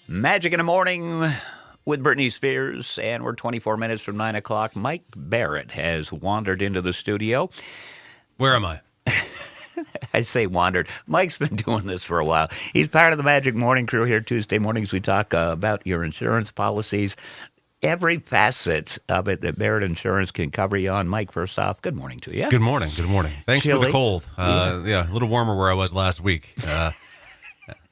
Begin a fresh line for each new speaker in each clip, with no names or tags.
Magic in the Morning with Britney Spears, and we're 24 minutes from 9 o'clock. Mike Barrett has wandered into the studio.
Where am I?
I say wandered. Mike's been doing this for a while. He's part of the Magic Morning crew here. Tuesday mornings, we talk about your insurance policies, every facet of it that Barrett Insurance can cover you on. Mike, first off, good morning to you.
Good morning. Good morning. Thanks for the cold. Yeah, a little warmer where I was last week.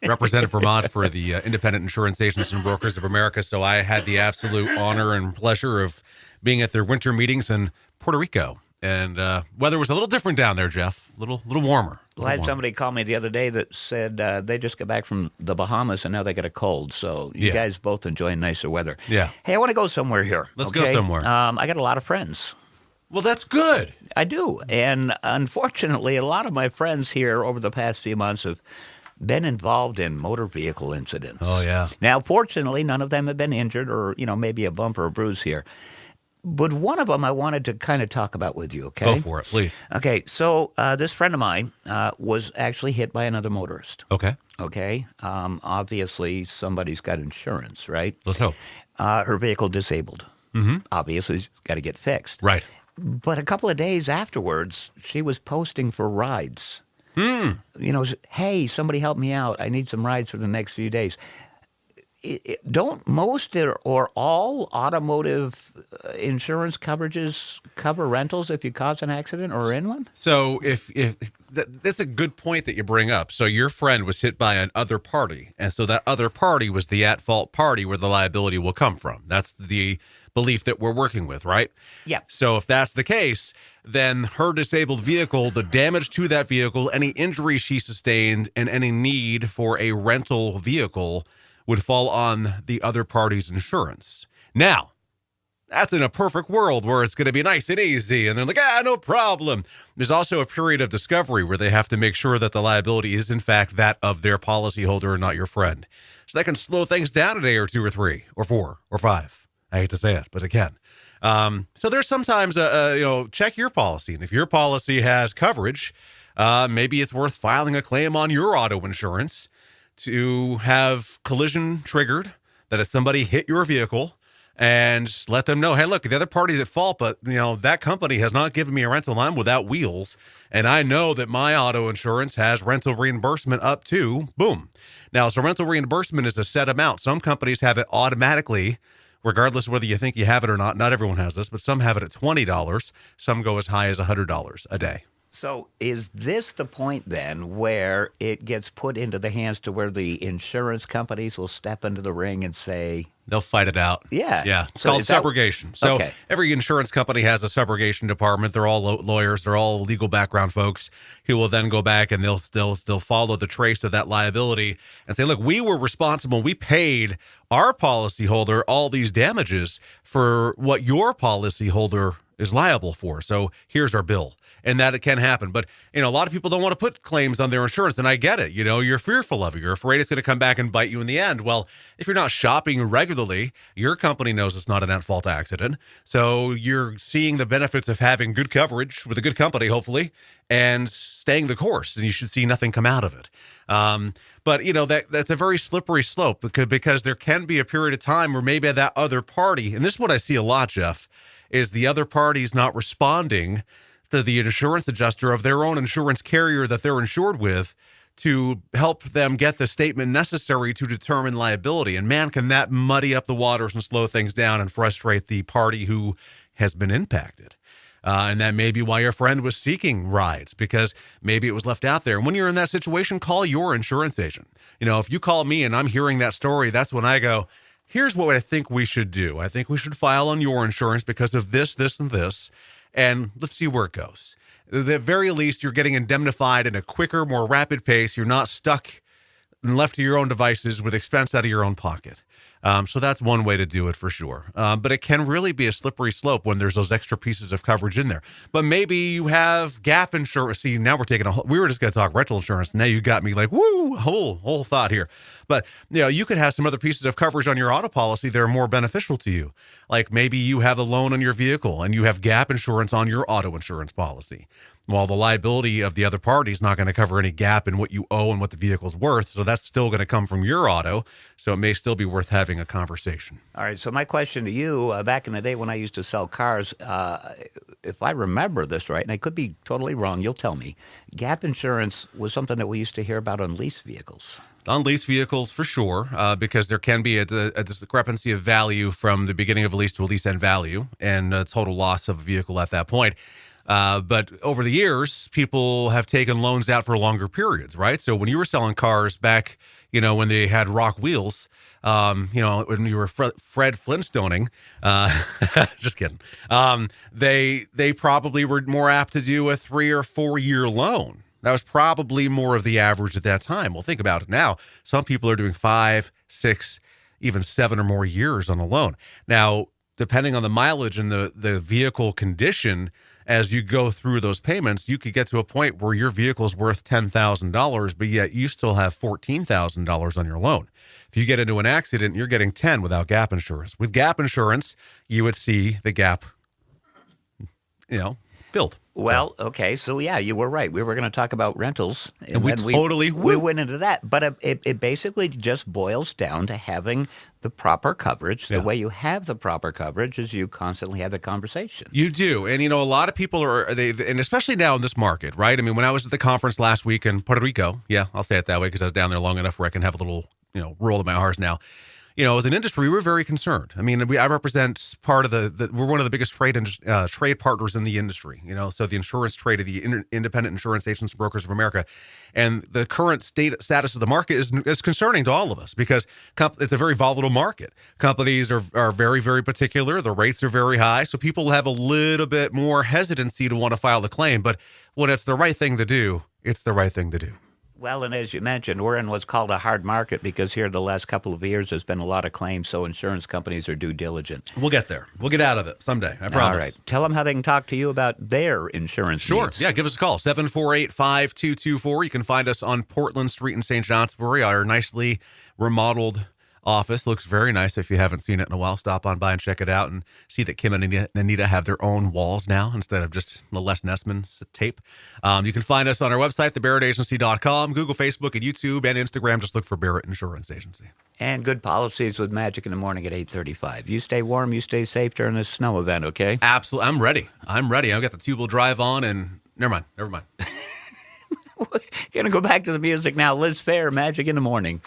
Represented Vermont for the Independent Insurance Agents and Brokers of America, so I had the absolute honor and pleasure of being at their winter meetings in Puerto Rico. And weather was a little different down there, Jeff. A little warmer.
Well, I had somebody call me the other day that said they just got back from the Bahamas and now they got a cold. So you guys both enjoy nicer weather.
Yeah.
Hey, I want to go somewhere here.
Let's go somewhere.
I got a lot of friends.
Well, that's good.
I do. And unfortunately, a lot of my friends here over the past few months have been involved in motor vehicle incidents.
Oh, yeah.
Now, fortunately, none of them have been injured or, maybe a bump or a bruise here. But one of them I wanted to kind of talk about with you, okay?
Go for it, please.
Okay, so this friend of mine was actually hit by another motorist.
Okay.
Okay? Obviously, somebody's got insurance, right?
Let's hope.
Her vehicle disabled.
Mm-hmm.
Obviously, it's got to get fixed.
Right.
But a couple of days afterwards, she was posting for rides. Hey, somebody help me out. I need some rides for the next few days. Don't most or all automotive insurance coverages cover rentals if you cause an accident or are in one?
So if that's a good point that you bring up. So your friend was hit by an other party, and so that other party was the at-fault party where the liability will come from. That's the belief that we're working with, right?
Yeah.
So if that's the case, then her disabled vehicle, the damage to that vehicle, any injury she sustained, and any need for a rental vehicle would fall on the other party's insurance. Now, that's in a perfect world where it's going to be nice and easy, and they're like, no problem. There's also a period of discovery where they have to make sure that the liability is, in fact, that of their policyholder and not your friend. So that can slow things down a day or two or three or four or five. I hate to say it, but it can. So there's sometimes, check your policy. And if your policy has coverage, maybe it's worth filing a claim on your auto insurance to have collision triggered, that if somebody hit your vehicle, and just let them know, hey, look, the other party's at fault, but, that company has not given me a rental. I'm without wheels, and I know that my auto insurance has rental reimbursement up to, boom. Now, so rental reimbursement is a set amount. Some companies have it automatically, regardless of whether you think you have it or not. Not everyone has this, but some have it at $20. Some go as high as $100 a day.
So is this the point then where it gets put into the hands to where the insurance companies will step into the ring and say...
They'll fight it out.
Yeah.
Yeah. It's called subrogation. So every insurance company has a subrogation department. They're all lawyers. They're all legal background folks who will then go back and they'll follow the trace of that liability and say, look, we were responsible. We paid our policyholder all these damages for what your policyholder is liable for. So here's our bill. And that it can happen. But, a lot of people don't want to put claims on their insurance, and I get it. You're fearful of it. You're afraid it's going to come back and bite you in the end. Well, if you're not shopping regularly, your company knows it's not an at-fault accident. So you're seeing the benefits of having good coverage with a good company, hopefully, and staying the course, and you should see nothing come out of it. But, that's a very slippery slope because there can be a period of time where maybe that other party, and this is what I see a lot, Jeff, is the other party's not responding to the insurance adjuster of their own insurance carrier that they're insured with to help them get the statement necessary to determine liability. And man, can that muddy up the waters and slow things down and frustrate the party who has been impacted. And that may be why your friend was seeking rides, because maybe it was left out there. And when you're in that situation, call your insurance agent. If you call me and I'm hearing that story, that's when I go, here's what I think we should do. I think we should file on your insurance because of this, this, and this. And let's see where it goes. At the very least, you're getting indemnified in a quicker, more rapid pace. You're not stuck and left to your own devices with expense out of your own pocket. So that's one way to do it for sure. But it can really be a slippery slope when there's those extra pieces of coverage in there. But maybe you have gap insurance. See, now we were just going to talk rental insurance. Now you got me like, woo, whole thought here. But, you could have some other pieces of coverage on your auto policy that are more beneficial to you. Like maybe you have a loan on your vehicle and you have gap insurance on your auto insurance policy. Well, the liability of the other party is not going to cover any gap in what you owe and what the vehicle's worth. So that's still going to come from your auto. So it may still be worth having a conversation.
All right. So my question to you, back in the day when I used to sell cars, if I remember this right, and I could be totally wrong, you'll tell me, gap insurance was something that we used to hear about on lease vehicles.
On lease vehicles, for sure, because there can be a discrepancy of value from the beginning of a lease to a lease end value and a total loss of a vehicle at that point. But over the years, people have taken loans out for longer periods, right? So when you were selling cars back, when they had rock wheels, when you were Fred Flintstoning, just kidding. They probably were more apt to do a 3 or 4 year loan. That was probably more of the average at that time. Well, think about it now. Some people are doing 5, 6, even 7 or more years on a loan. Now, depending on the mileage and the vehicle condition, as you go through those payments, you could get to a point where your vehicle is worth $10,000, but yet you still have $14,000 on your loan. If you get into an accident, you're getting 10 without gap insurance. With gap insurance, you would see the gap, filled.
Well, okay, so yeah, you were right. We were going to talk about rentals,
and we
went into that. But it basically just boils down to having the proper coverage. The way you have the proper coverage is you constantly have the conversation.
You do, and a lot of people and especially now in this market, right? I mean, when I was at the conference last week in Puerto Rico, yeah, I'll say it that way because I was down there long enough where I can have a little, roll of my R's now. As an industry, we're very concerned. I mean, I represent part of we're one of the biggest trade partners in the industry, so the insurance trade of the Independent Insurance Agents and Brokers of America. And the current status of the market is concerning to all of us because it's a very volatile market. Companies are very, very particular. The rates are very high. So people have a little bit more hesitancy to want to file the claim. But when it's the right thing to do, it's the right thing to do.
Well, and as you mentioned, we're in what's called a hard market because here the last couple of years there's been a lot of claims, so insurance companies are due diligent.
We'll get there. We'll get out of it someday, I promise.
All right. Tell them how they can talk to you about their insurance needs.
Yeah, give us a call, 748-5224. You can find us on Portland Street in St. Johnsbury, our nicely remodeled office. Looks very nice. If you haven't seen it in a while, stop on by and check it out and see that Kim and Anita have their own walls now instead of just the Les Nessman tape. You can find us on our website, thebarrettagency.com, Google, Facebook, and YouTube, and Instagram. Just look for Barrett Insurance Agency.
And good policies with Magic in the Morning at 8:35. You stay warm, you stay safe during this snow event, okay?
Absolutely. I'm ready. I've got the two-wheel drive on and never mind.
We're going to go back to the music now. Liz Phair, Magic in the Morning.